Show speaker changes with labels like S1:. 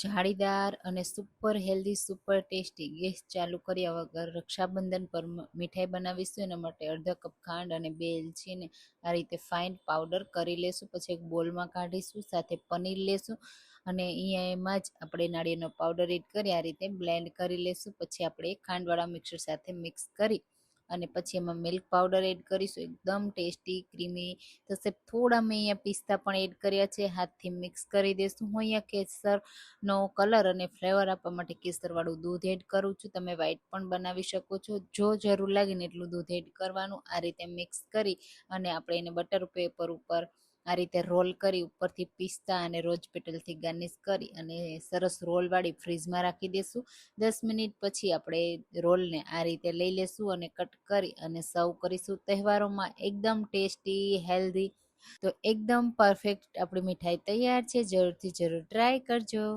S1: જાળીદાર અને super healthy super tasty gas ચાલુ કર્યા વગર રક્ષાબંધન પર મીઠાઈ બનાવીશું. એના માટે અડધા કપ ખાંડ અને 2 એલચીને આ રીતે ફાઇન પાવડર કરી લેશું. પછી એક બોલમાં કાઢીશું, સાથે પનીર લેશું અને અહીંયા એમાં જ આપણે નાળિયેરનો પાવડર એડ કરી આ રીતે બ્લેન્ડ કરી લેશું. પછી આપણે ખાંડવાળા મિક્સર સાથે મિક્સ કરી અને પછી એમાં મિલ્ક પાવડર એડ કરીશું. એકદમ ટેસ્ટી ક્રીમી થશે. થોડા મેં અહીંયા પિસ્તા પણ એડ કર્યા છે. હાથથી મિક્સ કરી દઈશું. હું અહીંયા કેસરનો કલર અને ફ્લેવર આપવા માટે કેસરવાળું દૂધ એડ કરું છું. તમે વ્હાઈટ પણ બનાવી શકો છો, જો જરૂર લાગે ને એટલું દૂધ એડ કરવાનું. આ રીતે મિક્સ કરી અને આપણે એને બટર પેપર ઉપર આ રીતે રોલ કરી ઉપરથી પિસ્તા અને રોઝ પેટલથી ગાર્નિશ કરી અને સરસ રોલ વાળી ફ્રીજમાં રાખી દેશું. 10 મિનિટ પછી આપણે રોલને આ રીતે લઈ લેશું અને કટ કરી અને સર્વ કરીશું. તહેવારોમાં એકદમ ટેસ્ટી હેલ્ધી તો એકદમ પરફેક્ટ આપણી મીઠાઈ તૈયાર છે. જરૂરથી જરૂર ટ્રાય કરજો.